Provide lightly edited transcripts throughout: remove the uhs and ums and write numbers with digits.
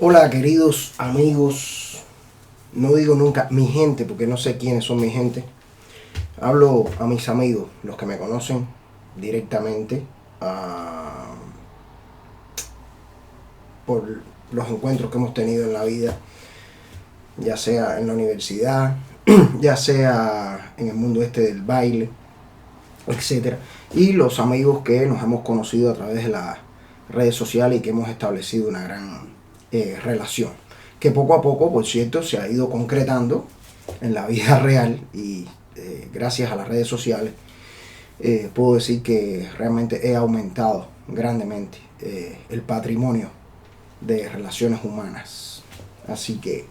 Hola queridos amigos, no digo nunca mi gente porque no sé quiénes son mi gente. Hablo a mis amigos, los que me conocen directamente, por los encuentros que hemos tenido en la vida, ya sea en la universidad, ya sea en el mundo este del baile, etcétera. Y los amigos que nos hemos conocido a través de las redes sociales y que hemos establecido una gran relación. Que poco a poco, por cierto, se ha ido concretando en la vida real y gracias a las redes sociales puedo decir que realmente he aumentado grandemente el patrimonio de relaciones humanas. Así que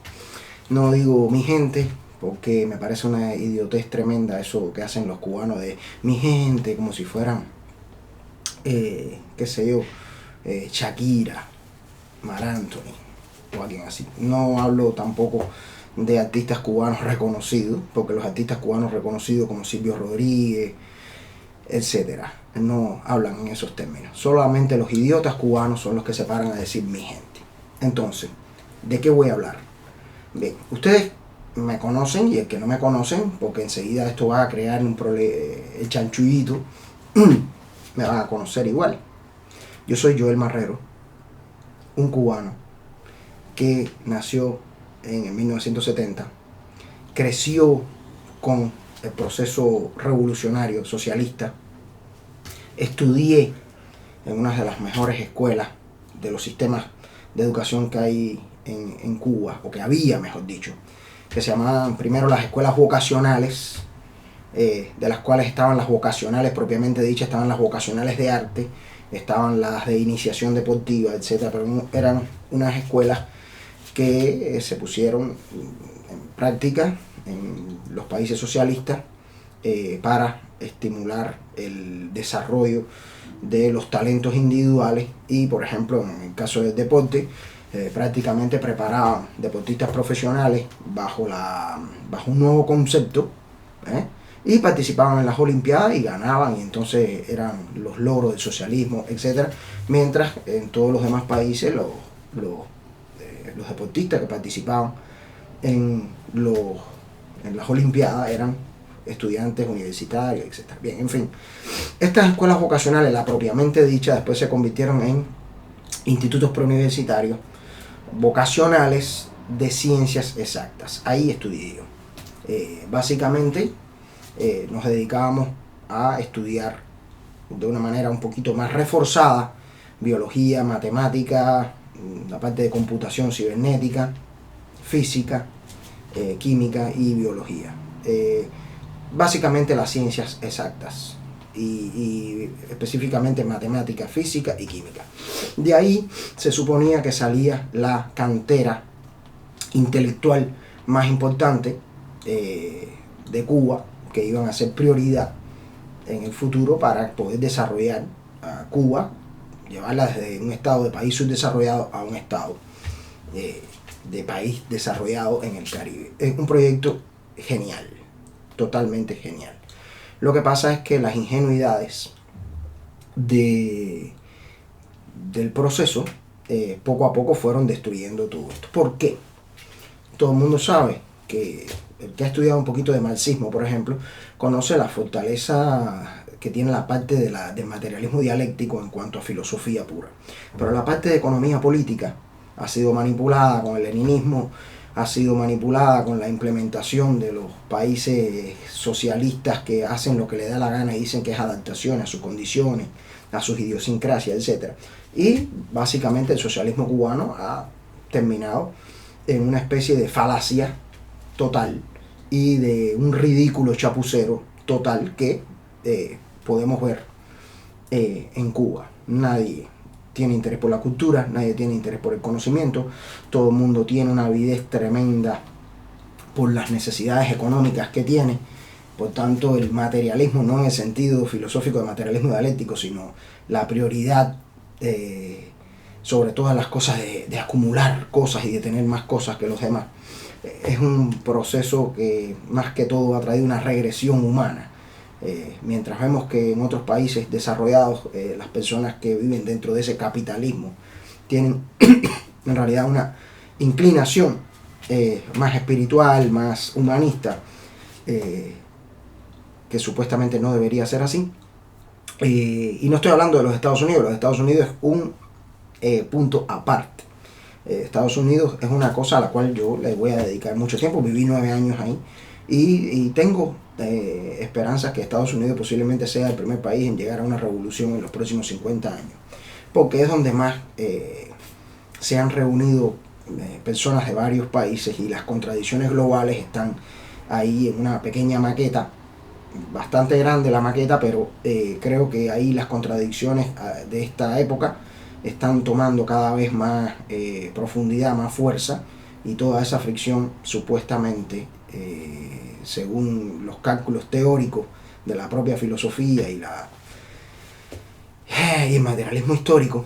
no digo mi gente, porque me parece una idiotez tremenda eso que hacen los cubanos de mi gente, como si fueran, qué sé yo, Shakira, Mar Anthony o alguien así. No hablo tampoco de artistas cubanos reconocidos, porque los artistas cubanos reconocidos como Silvio Rodríguez, etcétera, no hablan en esos términos. Solamente los idiotas cubanos son los que se paran a decir mi gente. Entonces, ¿de qué voy a hablar? Bien, ustedes me conocen y el que no me conocen, porque enseguida esto va a crear el chanchullito, me van a conocer igual. Yo soy Joel Marrero, un cubano que nació en el 1970, creció con el proceso revolucionario socialista, estudié en una de las mejores escuelas de los sistemas de educación que hay en Cuba, o que había, mejor dicho, que se llamaban primero las escuelas vocacionales, de las cuales estaban las vocacionales propiamente dichas, estaban las vocacionales de arte, estaban las de iniciación deportiva, etcétera, pero eran unas escuelas que se pusieron en práctica en los países socialistas para estimular el desarrollo de los talentos individuales y, por ejemplo, en el caso del deporte, prácticamente preparaban deportistas profesionales bajo un nuevo concepto, y participaban en las Olimpiadas y ganaban, y entonces eran los logros del socialismo, etcétera, mientras en todos los demás países los deportistas que participaban en las Olimpiadas eran estudiantes universitarios, etc. Bien, en fin, estas escuelas vocacionales, la propiamente dicha, después se convirtieron en institutos preuniversitarios vocacionales de ciencias exactas. Ahí estudié yo. Básicamente nos dedicábamos a estudiar de una manera un poquito más reforzada biología, matemática, la parte de computación cibernética, física, química y biología. Básicamente las ciencias exactas y específicamente matemática, física y química. De ahí se suponía que salía la cantera intelectual más importante de Cuba, que iban a ser prioridad en el futuro para poder desarrollar a Cuba, llevarla desde un estado de país subdesarrollado a un estado de país desarrollado en el Caribe. Es un proyecto genial, totalmente genial. Lo que pasa es que las ingenuidades del proceso poco a poco fueron destruyendo todo esto. ¿Por qué? Todo el mundo sabe que el que ha estudiado un poquito de marxismo, por ejemplo, conoce la fortaleza que tiene la parte del materialismo dialéctico en cuanto a filosofía pura. Pero la parte de economía política ha sido manipulada con el leninismo, ha sido manipulada con la implementación de los países socialistas que hacen lo que les da la gana y dicen que es adaptación a sus condiciones, a sus idiosincrasias, etc. Y básicamente el socialismo cubano ha terminado en una especie de falacia total y de un ridículo chapucero total que podemos ver en Cuba. Nadie tiene interés por la cultura, nadie tiene interés por el conocimiento, todo el mundo tiene una avidez tremenda por las necesidades económicas que tiene. Por tanto, el materialismo, no en el sentido filosófico de materialismo dialéctico, sino la prioridad sobre todas las cosas de acumular cosas y de tener más cosas que los demás, es un proceso que más que todo ha traído una regresión humana. Mientras vemos que en otros países desarrollados las personas que viven dentro de ese capitalismo tienen en realidad una inclinación más espiritual, más humanista, que supuestamente no debería ser así. Y no estoy hablando de los Estados Unidos. Los Estados Unidos es un punto aparte. Estados Unidos es una cosa a la cual yo le voy a dedicar mucho tiempo. Viví 9 años ahí y tengo esperanzas que Estados Unidos posiblemente sea el primer país en llegar a una revolución en los próximos 50 años, porque es donde más se han reunido personas de varios países, y las contradicciones globales están ahí en una pequeña maqueta, bastante grande la maqueta, pero creo que ahí las contradicciones de esta época están tomando cada vez más profundidad, más fuerza, y toda esa fricción supuestamente, según los cálculos teóricos de la propia filosofía y el materialismo histórico,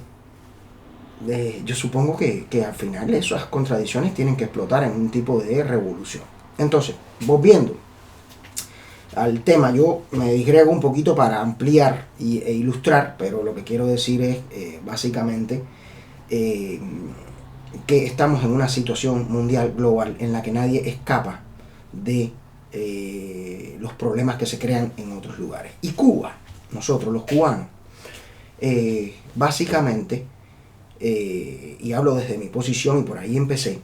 yo supongo que al final esas contradicciones tienen que explotar en un tipo de revolución. Entonces, volviendo al tema, yo me disgrego un poquito para ampliar e ilustrar, pero lo que quiero decir es básicamente que estamos en una situación mundial global en la que nadie escapa de los problemas que se crean en otros lugares. Y Cuba, nosotros los cubanos, básicamente, y hablo desde mi posición y por ahí empecé,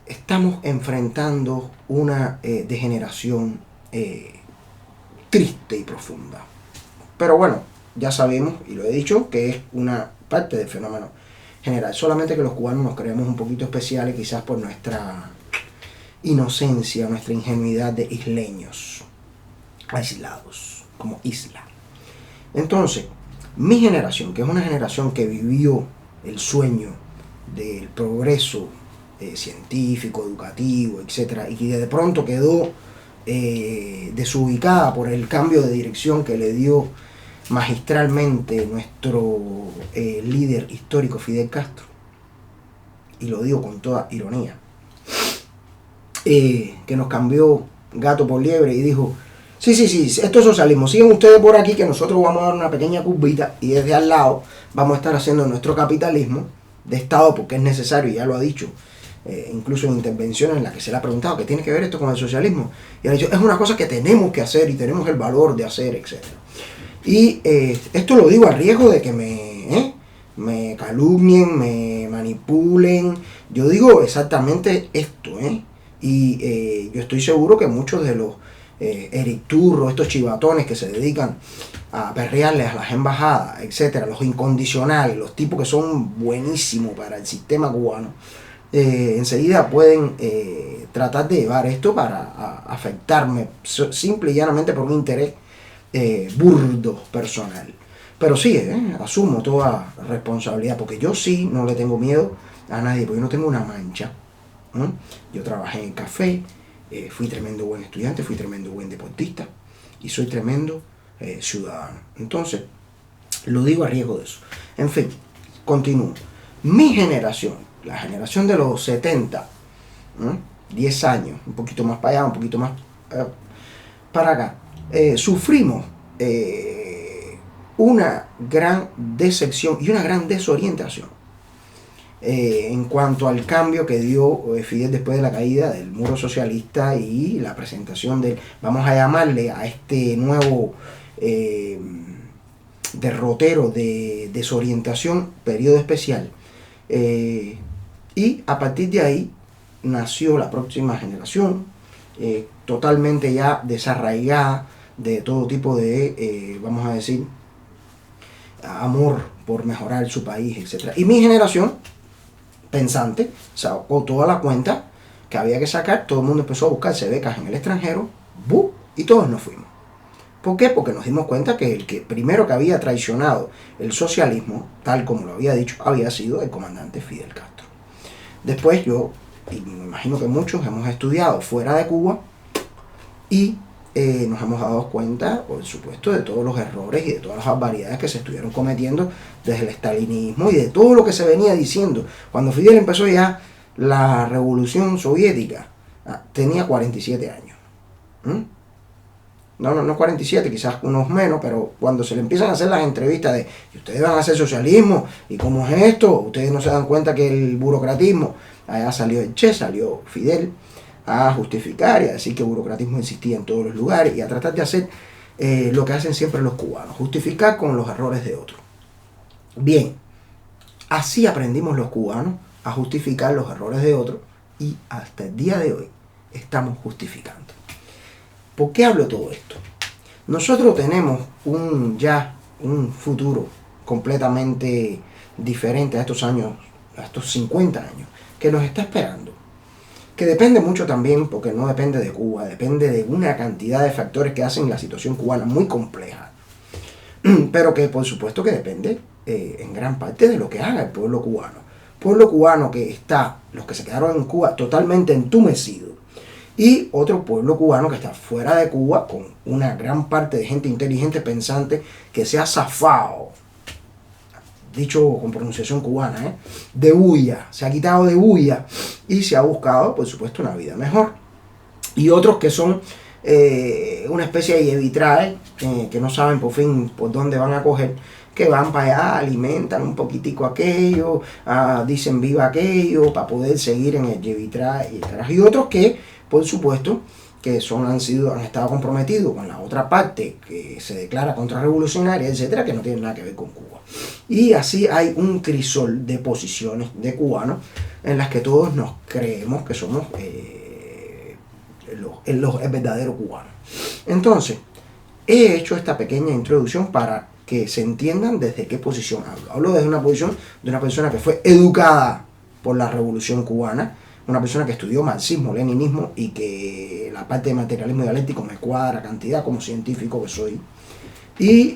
estamos enfrentando una degeneración triste y profunda. Pero bueno, ya sabemos, y lo he dicho, que es una parte del fenómeno general. Solamente que los cubanos nos creemos un poquito especiales, quizás por nuestra inocencia, nuestra ingenuidad de isleños, aislados, como isla. Entonces, mi generación, que es una generación que vivió el sueño del progreso científico, educativo, etc., y que de pronto quedó desubicada por el cambio de dirección que le dio magistralmente nuestro líder histórico Fidel Castro, y lo digo con toda ironía, que nos cambió gato por liebre y dijo: sí, esto es socialismo, sigan ustedes por aquí que nosotros vamos a dar una pequeña curvita y desde al lado vamos a estar haciendo nuestro capitalismo de Estado, porque es necesario, y ya lo ha dicho, incluso en intervenciones en las que se le ha preguntado ¿qué tiene que ver esto con el socialismo? Y ha dicho: es una cosa que tenemos que hacer y tenemos el valor de hacer, etc. Y esto lo digo a riesgo de que me calumnien, me manipulen. Yo digo exactamente esto, y yo estoy seguro que muchos de los ericturros, estos chivatones que se dedican a perrearles a las embajadas, etcétera, los incondicionales, los tipos que son buenísimos para el sistema cubano, enseguida pueden tratar de llevar esto para afectarme simple y llanamente por un interés burdo personal. Pero sí, asumo toda responsabilidad, porque yo sí no le tengo miedo a nadie, porque yo no tengo una mancha. Yo trabajé en el café, fui tremendo buen estudiante, fui tremendo buen deportista y soy tremendo ciudadano. Entonces, lo digo a riesgo de eso. En fin, continúo. Mi generación, la generación de los 70, 10 años, un poquito más para allá, un poquito más para acá, sufrimos una gran decepción y una gran desorientación en cuanto al cambio que dio Fidel después de la caída del muro socialista y la presentación de, vamos a llamarle a este nuevo derrotero de desorientación, periodo especial. Y a partir de ahí nació la próxima generación, totalmente ya desarraigada de todo tipo de, vamos a decir, amor por mejorar su país, etc. Y mi generación, pensante, sacó toda la cuenta que había que sacar, todo el mundo empezó a buscarse becas en el extranjero, y todos nos fuimos. ¿Por qué? Porque nos dimos cuenta que el que primero que había traicionado el socialismo, tal como lo había dicho, había sido el comandante Fidel Castro. Después yo, y me imagino que muchos hemos estudiado fuera de Cuba, y nos hemos dado cuenta, por supuesto, de todos los errores y de todas las barbaridades que se estuvieron cometiendo desde el estalinismo y de todo lo que se venía diciendo. Cuando Fidel empezó ya la revolución soviética, tenía 47 años. no 47, quizás unos menos, pero cuando se le empiezan a hacer las entrevistas de ¿y ustedes van a hacer socialismo? ¿Y cómo es esto? Ustedes no se dan cuenta que el burocratismo, allá salió el Che, salió Fidel a justificar y a decir que el burocratismo existía en todos los lugares y a tratar de hacer lo que hacen siempre los cubanos, justificar con los errores de otros. Bien, así aprendimos los cubanos a justificar los errores de otros y hasta el día de hoy estamos justificando. ¿Por qué hablo todo esto? Nosotros tenemos ya un futuro completamente diferente a estos años, a estos 50 años, que nos está esperando. Que depende mucho también, porque no depende de Cuba, depende de una cantidad de factores que hacen la situación cubana muy compleja. Pero que por supuesto que depende en gran parte de lo que haga el pueblo cubano. Pueblo cubano que está, los que se quedaron en Cuba, totalmente entumecidos. Y otro pueblo cubano que está fuera de Cuba, con una gran parte de gente inteligente, pensante, que se ha zafado, dicho con pronunciación cubana, de bulla, se ha quitado de bulla y se ha buscado, por supuesto, una vida mejor. Y otros que son una especie de llevitrae, que no saben por fin por dónde van a coger, que van para allá, alimentan un poquitico aquello, dicen viva aquello, para poder seguir en el llevitrae. Y otros que, por supuesto, que han estado comprometidos con la otra parte que se declara contrarrevolucionaria, etcétera, que no tienen nada que ver con Cuba. Y así hay un crisol de posiciones de cubanos en las que todos nos creemos que somos el verdadero cubano. Entonces, he hecho esta pequeña introducción para que se entiendan desde qué posición hablo. Hablo desde una posición de una persona que fue educada por la Revolución Cubana, una persona que estudió marxismo, leninismo y que la parte de materialismo dialéctico me cuadra cantidad como científico que soy. Y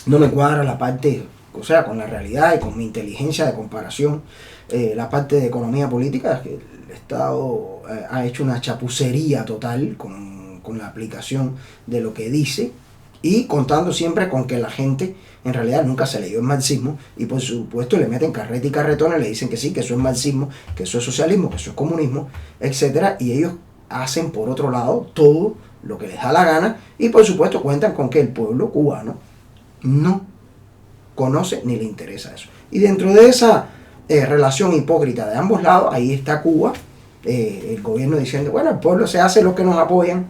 no me cuadra la parte, o sea, con la realidad y con mi inteligencia de comparación, la parte de economía política, que el Estado ha hecho una chapucería total con la aplicación de lo que dice y contando siempre con que la gente en realidad nunca se leyó el marxismo y por supuesto le meten carreta y carretona, le dicen que sí, que eso es marxismo, que eso es socialismo, que eso es comunismo, etcétera, y ellos hacen por otro lado todo lo que les da la gana y por supuesto cuentan con que el pueblo cubano no conoce ni le interesa eso. Y dentro de esa relación hipócrita de ambos lados, ahí está Cuba, el gobierno diciendo, bueno, el pueblo se hace lo que nos apoyan,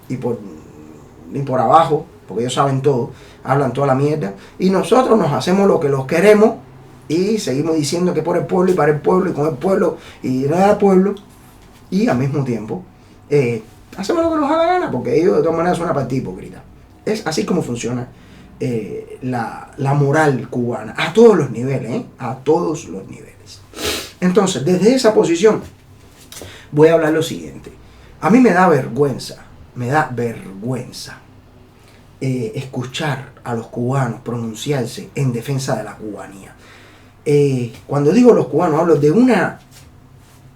y por abajo, porque ellos saben todo, hablan toda la mierda, y nosotros nos hacemos lo que los queremos y seguimos diciendo que por el pueblo y para el pueblo y con el pueblo y nada del pueblo, y al mismo tiempo hacemos lo que nos da la gana, porque ellos de todas maneras son una parte hipócrita. Es así como funciona la moral cubana, a todos los niveles, a todos los niveles. Entonces, desde esa posición voy a hablar lo siguiente. A mí me da vergüenza escuchar a los cubanos pronunciarse en defensa de la cubanía. Cuando digo los cubanos, hablo de un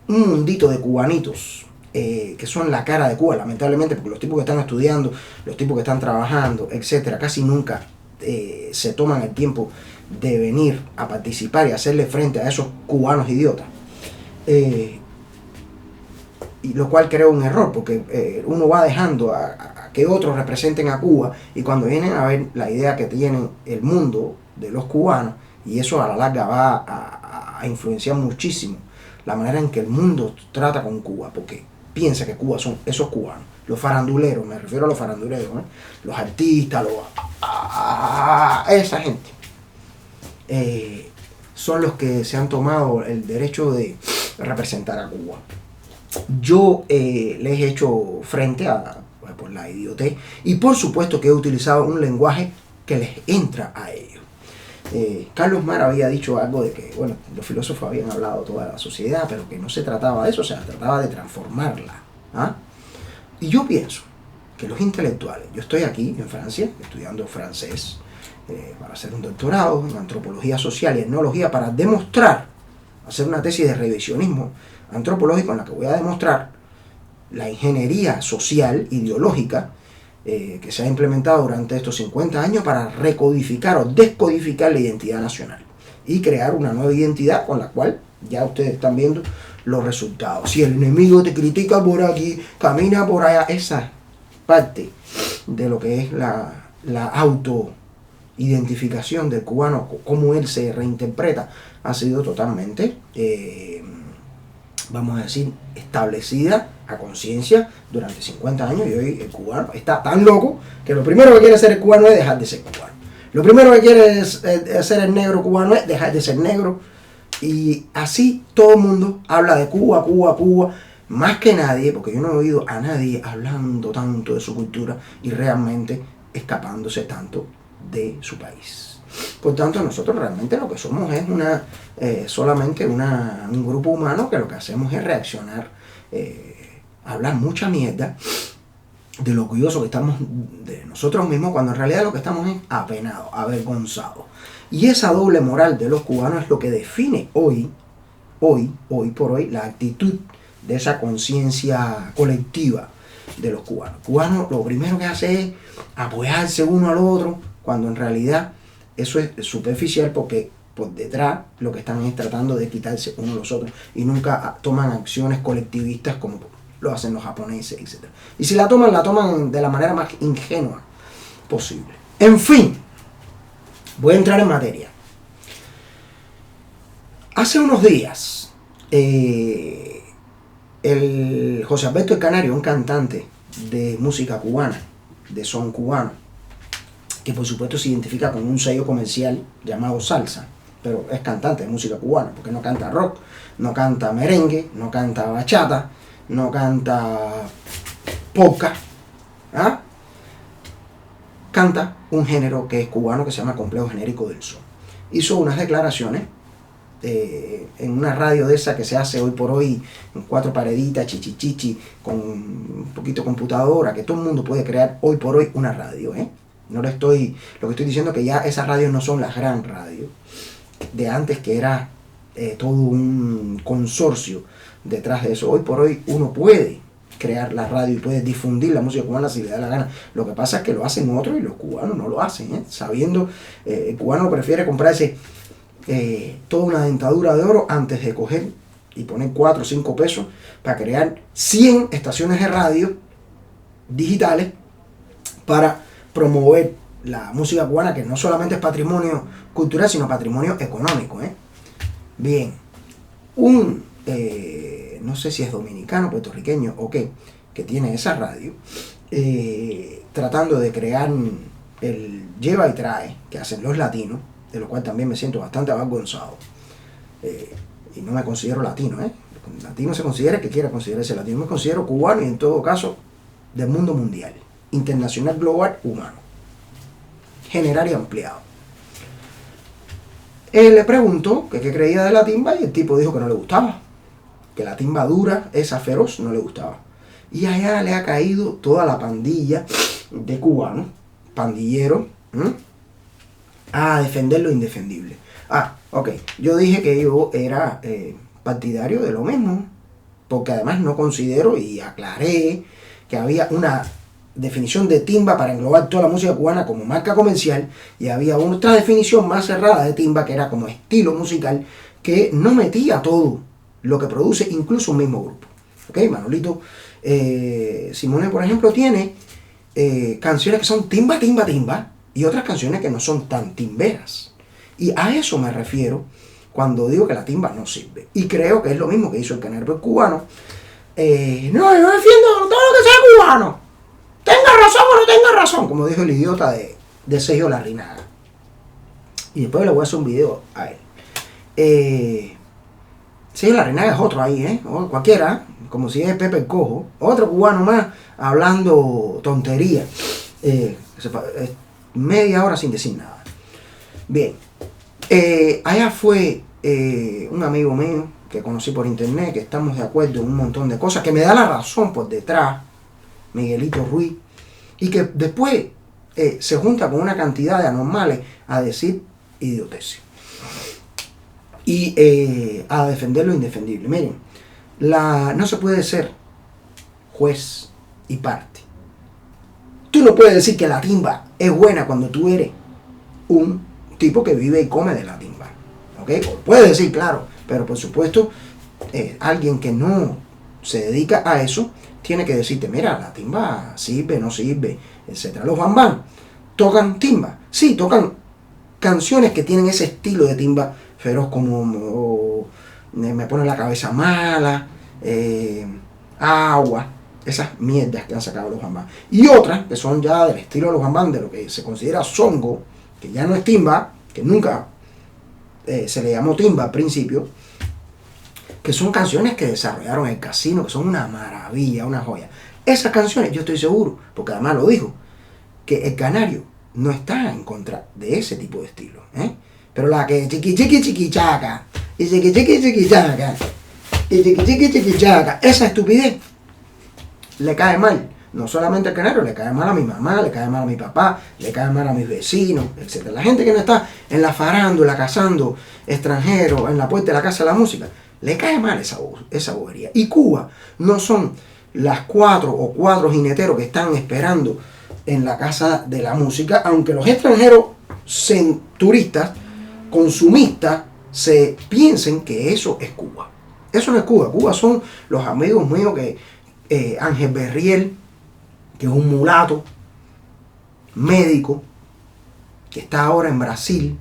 mundito de cubanitos que son la cara de Cuba, lamentablemente, porque los tipos que están estudiando, los tipos que están trabajando, etcétera, casi nunca se toman el tiempo de venir a participar y hacerle frente a esos cubanos idiotas. Y lo cual creo un error, porque uno va dejando a que otros representen a Cuba, y cuando vienen a ver la idea que tienen el mundo de los cubanos, y eso a la larga va a influenciar muchísimo la manera en que el mundo trata con Cuba, porque piensa que Cuba son esos cubanos, los faranduleros, me refiero a los faranduleros, los artistas, esa gente, son los que se han tomado el derecho de representar a Cuba. Yo les he hecho frente por la idiotez y por supuesto que he utilizado un lenguaje que les entra a ellos. Carlos Mar había dicho algo de que, bueno, los filósofos habían hablado toda la sociedad, pero que no se trataba de eso, o sea, trataba de transformarla. Y yo pienso que los intelectuales, yo estoy aquí en Francia estudiando francés para hacer un doctorado en antropología social y etnología para demostrar, hacer una tesis de revisionismo antropológico en la que voy a demostrar la ingeniería social, ideológica, que se ha implementado durante estos 50 años para recodificar o descodificar la identidad nacional y crear una nueva identidad con la cual ya ustedes están viendo los resultados. Si el enemigo te critica por aquí, camina por allá, esa parte de lo que es la autoidentificación del cubano, cómo él se reinterpreta, ha sido totalmente, vamos a decir, establecida a conciencia durante 50 años, y hoy el cubano está tan loco que lo primero que quiere hacer el cubano es dejar de ser cubano. Lo primero que quiere hacer el negro cubano es dejar de ser negro. Y así todo el mundo habla de Cuba, Cuba, Cuba, más que nadie, porque yo no he oído a nadie hablando tanto de su cultura y realmente escapándose tanto de su país. Por tanto, nosotros realmente lo que somos es solamente un grupo humano que lo que hacemos es reaccionar, hablar mucha mierda de lo orgulloso que estamos de nosotros mismos, cuando en realidad lo que estamos es apenados, avergonzados. Y esa doble moral de los cubanos es lo que define hoy por hoy, la actitud de esa conciencia colectiva de los cubanos. El cubano lo primero que hace es apoyarse uno al otro, cuando en realidad eso es superficial, porque por detrás lo que están es tratando de quitarse uno a los otros y nunca toman acciones colectivistas como lo hacen los japoneses, etc. Y si la toman de la manera más ingenua posible. En fin, voy a entrar en materia. Hace unos días, el José Alberto el Canario, un cantante de música cubana, de son cubano, que por supuesto se identifica con un sello comercial llamado Salsa, pero es cantante de música cubana, porque no canta rock, no canta merengue, no canta bachata, no canta polka, ¿ah? Canta un género que es cubano, que se llama complejo genérico del son. Hizo unas declaraciones en una radio de esa que se hace hoy por hoy en 4 pareditas, chichichichi, con un poquito de computadora, que todo el mundo puede crear hoy por hoy una radio, lo que estoy diciendo es que ya esas radios no son las gran radios de antes, que era todo un consorcio detrás de eso. Hoy por hoy uno puede crear la radio y puede difundir la música cubana si le da la gana. Lo que pasa es que lo hacen otros y los cubanos no lo hacen, sabiendo, el cubano prefiere comprarse toda una dentadura de oro antes de coger y poner 4 o 5 pesos para crear 100 estaciones de radio digitales para promover la música cubana, que no solamente es patrimonio cultural, sino patrimonio económico. Bien, no sé si es dominicano, puertorriqueño o qué, que tiene esa radio, tratando de crear el lleva y trae que hacen los latinos, de lo cual también me siento bastante avergonzado, y no me considero latino. Latino se considera que quiera considerarse latino. Me considero cubano y en todo caso del mundo mundial, internacional, global, humano, general y ampliado. Él le preguntó que qué creía de la timba y el tipo dijo que no le gustaba, que la timba dura, esa feroz, no le gustaba. Y allá le ha caído toda la pandilla de cubanos, pandilleros, a defender lo indefendible. Ok, yo dije que yo era partidario de lo mismo, porque además no considero, y aclaré, que había una definición de timba para englobar toda la música cubana como marca comercial, y había otra definición más cerrada de timba, que era como estilo musical, que no metía todo lo que produce incluso un mismo grupo. Ok, Manolito Simone, por ejemplo, tiene canciones que son timba, timba, timba, y otras canciones que no son tan timberas. Y a eso me refiero cuando digo que la timba no sirve. Y creo que es lo mismo que hizo el Canario cubano. No, yo defiendo todo lo que sea cubano. Tenga razón o no tenga razón, como dijo el idiota de Sergio Larrinaga. Y después le voy a hacer un video a él. Sergio Larrinaga es otro ahí, o cualquiera, como si es Pepe el Cojo. Otro cubano más hablando tontería. Media hora sin decir nada. Bien. Allá fue un amigo mío que conocí por internet, que estamos de acuerdo en un montón de cosas, que me da la razón por detrás, Miguelito Ruiz, y que después se junta con una cantidad de anormales a decir idioteces y a defender lo indefendible. Miren, no se puede ser juez y parte. Tú no puedes decir que la timba es buena cuando tú eres un tipo que vive y come de la timba, ¿ok? O puedes decir, claro, pero por supuesto alguien que no se dedica a eso, tiene que decirte, mira, la timba sirve, no sirve, etc. Los bambán tocan timba, sí, tocan canciones que tienen ese estilo de timba feroz, como me pone la cabeza mala, agua, esas mierdas que han sacado los bambán. Y otras que son ya del estilo de los bambán, de lo que se considera songo, que ya no es timba, que nunca se le llamó timba al principio, que son canciones que desarrollaron el casino, que son una maravilla, una joya. Esas canciones, yo estoy seguro, porque además lo dijo, que el canario no está en contra de ese tipo de estilo, ¿eh? Pero la que chiqui chiqui chiqui chaca, y chiqui chiqui chiqui chaca, y chiqui chiqui chiqui chaca, esa estupidez le cae mal. No solamente al canario, le cae mal a mi mamá, le cae mal a mi papá, le cae mal a mis vecinos, etc. La gente que no está en la farándula cazando extranjeros en la puerta de la casa de la música, le cae mal esa bobería. Y Cuba no son las 4 o 4 jineteros que están esperando en la casa de la música, aunque los extranjeros turistas, consumistas, se piensen que eso es Cuba. Eso no es Cuba. Cuba son los amigos míos que Ángel Berriel, que es un mulato médico, que está ahora en Brasil,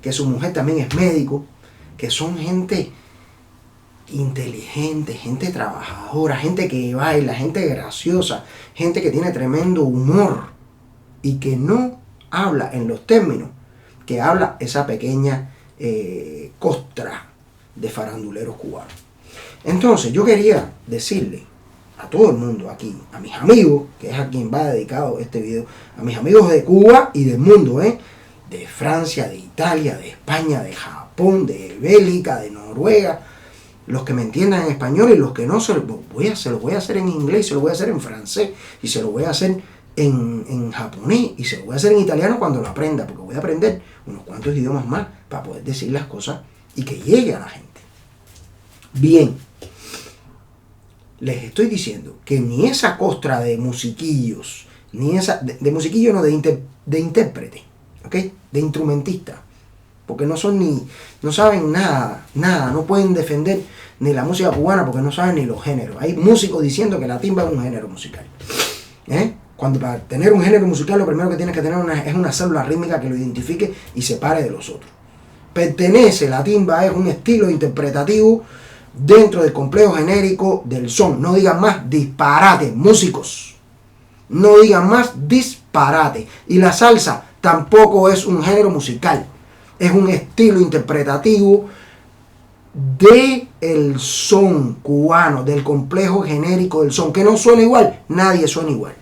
que su mujer también es médico, que son gente inteligente, gente trabajadora, gente que baila, gente graciosa, gente que tiene tremendo humor y que no habla en los términos que habla esa pequeña costra de faranduleros cubanos. Entonces yo quería decirle a todo el mundo aquí, a mis amigos, que es a quien va dedicado este video, a mis amigos de Cuba y del mundo, de Francia, de Italia, de España, de Japón, de Bélgica, de Noruega, los que me entiendan en español y los que no, se lo voy a hacer en inglés, se lo voy a hacer en francés y se lo voy a hacer en japonés y se lo voy a hacer en italiano cuando lo aprenda, porque voy a aprender unos cuantos idiomas más para poder decir las cosas y que llegue a la gente. Bien, les estoy diciendo que ni esa costra de musiquillos, ni esa, de musiquillo no, de intérprete, ¿ok? De instrumentista, porque no saben nada, no pueden defender ni la música cubana porque no saben ni los géneros. Hay músicos diciendo que la timba es un género musical. Cuando para tener un género musical lo primero que tienes que tener es una célula rítmica que lo identifique y separe de los otros. La timba es un estilo interpretativo dentro del complejo genérico del son. No digan más disparate, músicos. No digan más disparate. Y la salsa tampoco es un género musical. Es un estilo interpretativo del son cubano, del complejo genérico del son, que no suena igual, nadie suena igual.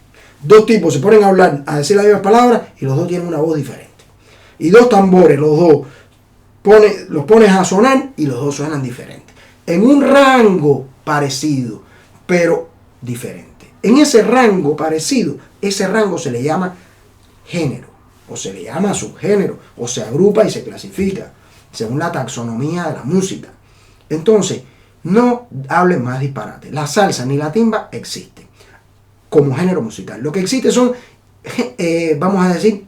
Dos tipos se ponen a hablar, a decir las mismas palabras y los dos tienen una voz diferente. Y dos tambores, los dos los pones a sonar y los dos suenan diferentes. En un rango parecido, pero diferente. En ese rango parecido, ese rango se le llama género, o se le llama subgénero, o se agrupa y se clasifica según la taxonomía de la música. Entonces, no hablen más disparate. La salsa ni la timba existen como género musical. Lo que existe son, vamos a decir,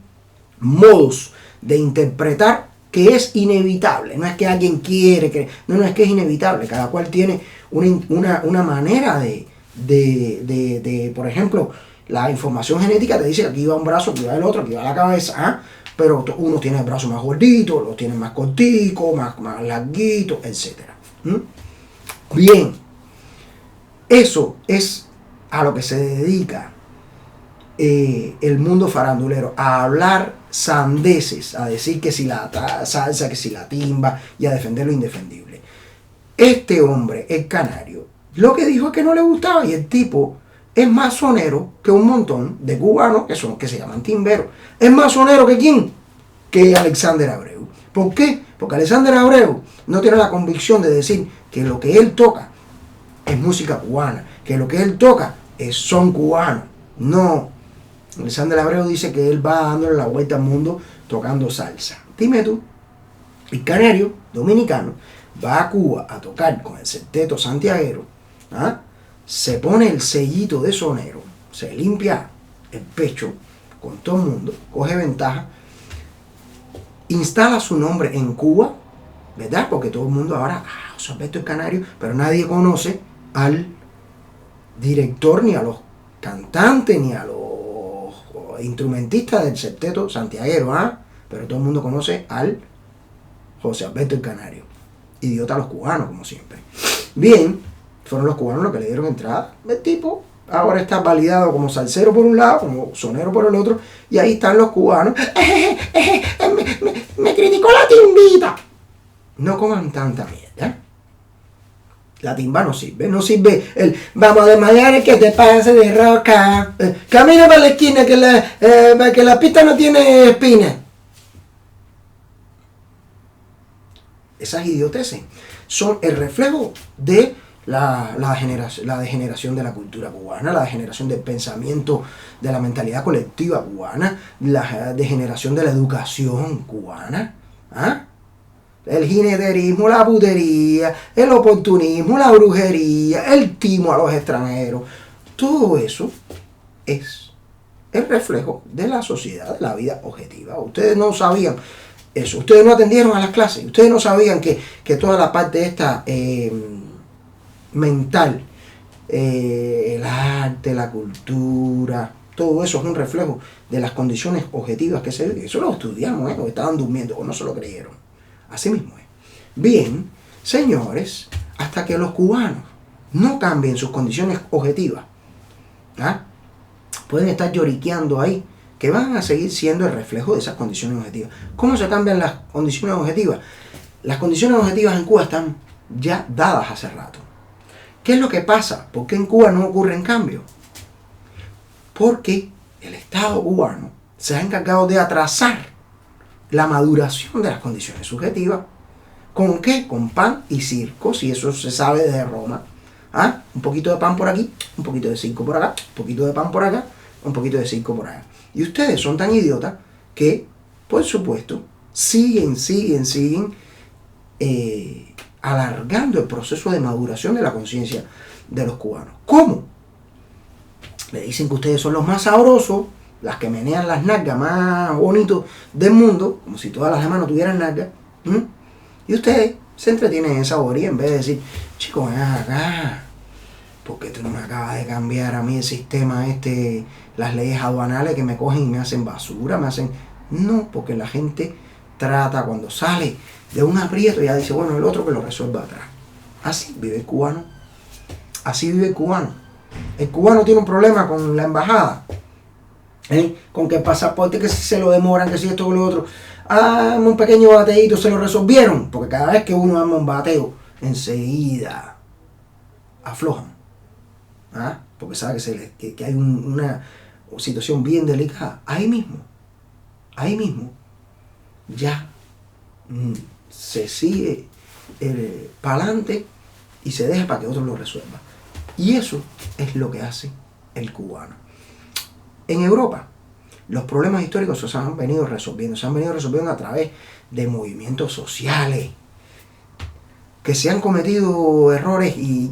modos de interpretar que es inevitable. No es que alguien quiere que... No, es que es inevitable. Cada cual tiene una manera de, por ejemplo, la información genética te dice que aquí va un brazo, aquí va el otro, aquí va la cabeza, pero uno tiene el brazo más gordito, lo tiene más cortico, más larguito, etc. Bien, eso es a lo que se dedica el mundo farandulero, a hablar sandeces, a decir que si la salsa, que si la timba y a defender lo indefendible. Este hombre, el canario, lo que dijo es que no le gustaba y el tipo es más sonero que un montón de cubanos que se llaman timberos. Es más sonero que ¿quién? Que Alexander Abreu. ¿Por qué? Porque Alexander Abreu no tiene la convicción de decir que lo que él toca es música cubana, que lo que él toca es son cubano. No. Alexander Abreu dice que él va dándole la vuelta al mundo tocando salsa. Dime tú, el canario dominicano va a Cuba a tocar con el Septeto Santiaguero, se pone el sellito de sonero, se limpia el pecho con todo el mundo, coge ventaja, instala su nombre en Cuba, ¿verdad? Porque todo el mundo ahora, José Alberto el Canario, pero nadie conoce al director, ni a los cantantes, ni a los instrumentistas del septeto santiaguero, pero todo el mundo conoce al José Alberto el Canario. Idiota a los cubanos, como siempre. Bien, fueron los cubanos los que le dieron entrada. El tipo ahora está validado como salsero por un lado, como sonero por el otro, y ahí están los cubanos. Me criticó la timbita. No coman tanta mierda. La timba no sirve el vamos a desmayar el que te pase de roca. Camina para la esquina que la pista no tiene espina. Esas idioteces son el reflejo de la degeneración de la cultura cubana, la degeneración del pensamiento, de la mentalidad colectiva cubana, la degeneración de la educación cubana. El jineterismo, la putería, el oportunismo, la brujería, el timo a los extranjeros. Todo eso es el reflejo de la sociedad, de la vida objetiva. Ustedes no sabían eso, ustedes no atendieron a las clases, ustedes no sabían que toda la parte esta mental, el arte, la cultura, todo eso es un reflejo de las condiciones objetivas que se viven. Eso lo estudiamos, o estaban durmiendo o no se lo creyeron. Así mismo es. Bien, señores, hasta que los cubanos no cambien sus condiciones objetivas, pueden estar lloriqueando ahí, que van a seguir siendo el reflejo de esas condiciones objetivas. ¿Cómo se cambian las condiciones objetivas? Las condiciones objetivas en Cuba están ya dadas hace rato. ¿Qué es lo que pasa? ¿Por qué en Cuba no ocurren cambios? Porque el Estado cubano se ha encargado de atrasar la maduración de las condiciones subjetivas. ¿Con qué? Con pan y circos, y eso se sabe desde Roma. Un poquito de pan por aquí, un poquito de circo por acá, un poquito de pan por acá, un poquito de circo por allá. Y ustedes son tan idiotas que, por supuesto, siguen alargando el proceso de maduración de la conciencia de los cubanos. ¿Cómo? Le dicen que ustedes son los más sabrosos, las que menean las nalgas más bonitos del mundo, como si todas las demás no tuvieran nalgas. Y ustedes se entretienen en esa bobería en vez de decir, chico, ven acá, ¿por qué tú no me acabas de cambiar a mí el sistema las leyes aduanales que me cogen y me hacen basura, No, porque la gente trata, cuando sale de un aprieto, ya dice, bueno, el otro que lo resuelva atrás. Así vive el cubano. Así vive el cubano. El cubano tiene un problema con la embajada. Con que el pasaporte, que si se lo demoran, que si esto o lo otro. Un pequeño bateíto, se lo resolvieron. Porque cada vez que uno arma un bateo, enseguida aflojan. Porque sabe que hay una situación bien delicada. Ahí mismo, ya se sigue para adelante y se deja para que otro lo resuelva. Y eso es lo que hace el cubano. En Europa, los problemas históricos se han venido resolviendo a través de movimientos sociales. Que se han cometido errores y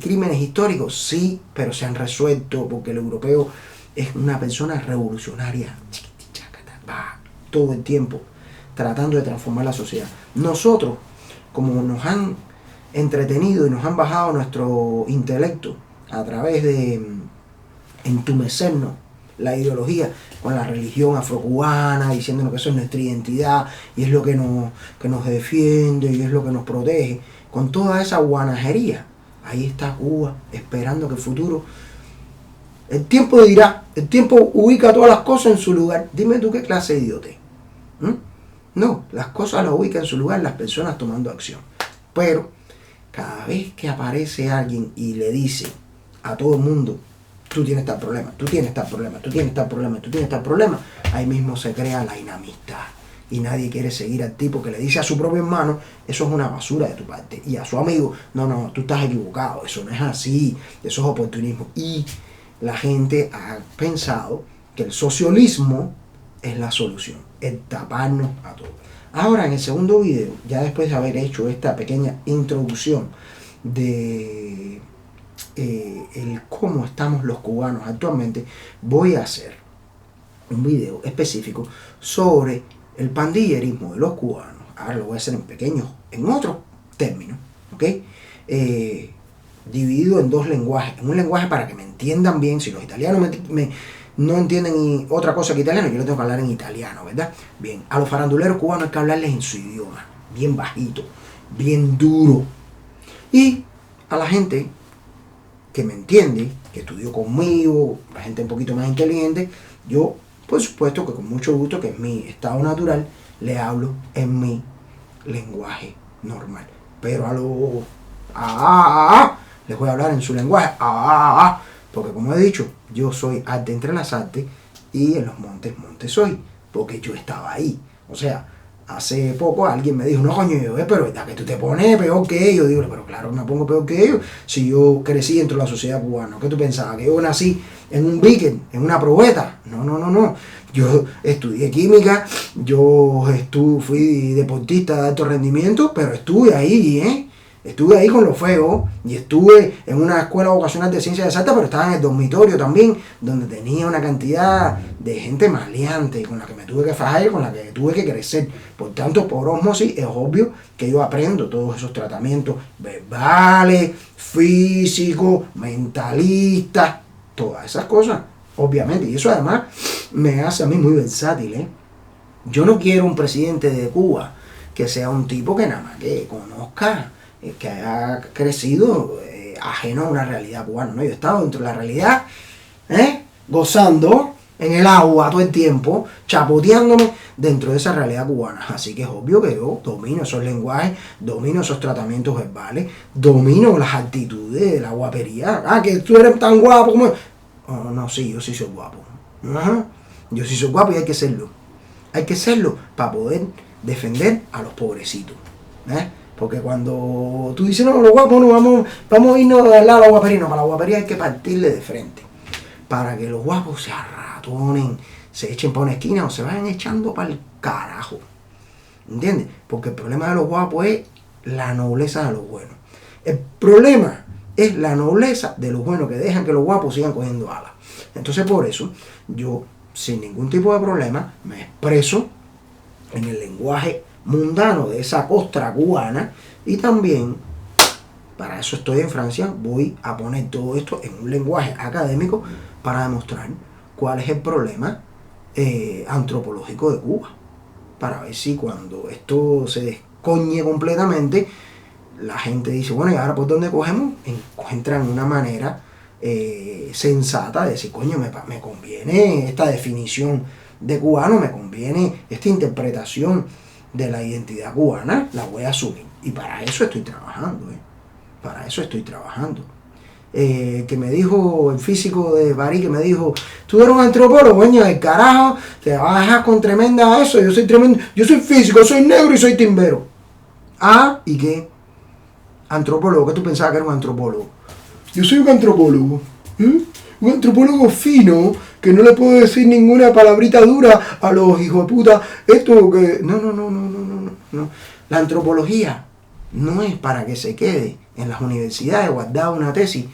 crímenes históricos, sí, pero se han resuelto porque el europeo es una persona revolucionaria, todo el tiempo tratando de transformar la sociedad. Nosotros, como nos han entretenido y nos han bajado nuestro intelecto a través de entumecernos la ideología con la religión afrocubana, diciéndonos que eso es nuestra identidad y es lo que nos defiende y es lo que nos protege, con toda esa guanajería, ahí está Cuba esperando que el futuro, el tiempo dirá, el tiempo ubica todas las cosas en su lugar. Dime tú qué clase de idiote. No, las cosas las ubican en su lugar, las personas tomando acción. Pero cada vez que aparece alguien y le dice a todo el mundo, tú tienes tal problema, tú tienes tal problema, tú tienes tal problema, tú tienes tal problema, ahí mismo se crea la inamistad. Y nadie quiere seguir al tipo que le dice a su propio hermano, eso es una basura de tu parte. Y a su amigo, no, tú estás equivocado, eso no es así, eso es oportunismo. Y la gente ha pensado que el socialismo es la solución, el taparnos a todos. Ahora, en el segundo video, ya después de haber hecho esta pequeña introducción de el cómo estamos los cubanos actualmente, voy a hacer un video específico sobre el pandillerismo de los cubanos. Ahora lo voy a hacer en otros términos, ¿ok? dividido en dos lenguajes. En un lenguaje para que me entiendan bien. Si los italianos no entienden otra cosa que italiano, yo les tengo que hablar en italiano, ¿verdad? Bien, a los faranduleros cubanos hay que hablarles en su idioma, bien bajito, bien duro. Y a la gente que me entiende, que estudió conmigo, la gente un poquito más inteligente, yo, por supuesto que con mucho gusto, que es mi estado natural, le hablo en mi lenguaje normal. Pero a los les voy a hablar en su lenguaje, porque como he dicho, yo soy arte entre las artes y en los montes, montes soy, porque yo estaba ahí. O sea, hace poco alguien me dijo, no coño, pero ¿verdad que tú te pones peor que ellos? Digo, pero claro, me pongo peor que ellos si yo crecí dentro de la sociedad cubana. ¿Qué tú pensabas? ¿Que yo nací en un beacon, en una probeta? No. Yo estudié química, fui deportista de alto rendimiento, pero estuve ahí, Estuve ahí con los feos y estuve en una escuela vocacional de ciencias exactas, pero estaba en el dormitorio también, donde tenía una cantidad de gente maleante con la que me tuve que fajar y con la que tuve que crecer. Por tanto, por ósmosis es obvio que yo aprendo todos esos tratamientos verbales, físicos, mentalistas, todas esas cosas, obviamente. Y eso además me hace a mí muy versátil, Yo no quiero un presidente de Cuba que sea un tipo que nada más que conozca, que haya crecido ajeno a una realidad cubana, ¿no? Yo he estado dentro de la realidad, gozando en el agua todo el tiempo, chapoteándome dentro de esa realidad cubana. Así que es obvio que yo domino esos lenguajes, domino esos tratamientos verbales, domino las actitudes de la guapería. Que tú eres tan guapo como... No, sí, yo sí soy guapo. Yo sí soy guapo y hay que serlo. Hay que serlo para poder defender a los pobrecitos. Porque cuando tú dices, no, los guapos, no, vamos a irnos al lado de la guapería. No, para la guapería hay que partirle de frente. Para que los guapos se arratonen, se echen para una esquina o se vayan echando para el carajo. ¿Entiendes? Porque el problema de los guapos es la nobleza de los buenos. El problema es la nobleza de los buenos que dejan que los guapos sigan cogiendo alas. Entonces por eso yo, sin ningún tipo de problema, me expreso en el lenguaje mundano de esa costra cubana, y también para eso estoy en Francia, voy a poner todo esto en un lenguaje académico para demostrar cuál es el problema antropológico de Cuba, para ver si cuando esto se descoñe completamente la gente dice, bueno, ¿y ahora por dónde cogemos? Encuentran una manera sensata de decir, coño, me conviene esta definición de cubano, me conviene esta interpretación de la identidad cubana, la voy a asumir. Y para eso estoy trabajando, Para eso estoy trabajando. Que me dijo el físico de París, que me dijo, tú eres un antropólogo, coño, del carajo, te vas a dejar con tremenda eso, yo soy tremendo, yo soy físico, soy negro y soy timbero. ¿Y qué? Antropólogo, ¿qué tú pensabas que era un antropólogo? Yo soy un antropólogo, un antropólogo fino, que no le puedo decir ninguna palabrita dura a los hijos de puta, esto que... No. La antropología no es para que se quede en las universidades guardada una tesis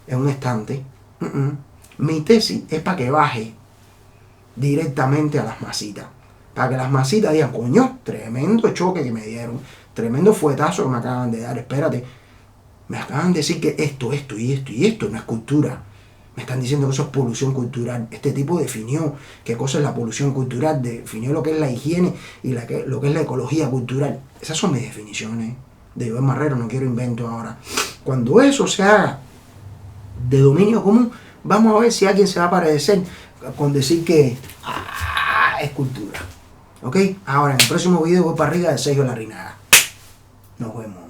en un estante. Mi tesis es para que baje directamente a las masitas. Para que las masitas digan, coño, tremendo choque que me dieron, tremendo fuetazo que me acaban de dar, espérate. Me acaban de decir que esto y esto no es cultura. Me están diciendo que eso es polución cultural. Este tipo definió qué cosa es la polución cultural, definió lo que es la higiene y lo que es la ecología cultural. Esas son mis definiciones de Joel Marrero, no quiero invento ahora. Cuando eso se haga de dominio común, vamos a ver si alguien se va a parecer con decir que es cultura. ¿Ok? Ahora, en el próximo video voy para arriba de Sergio Larrinaga. Nos vemos.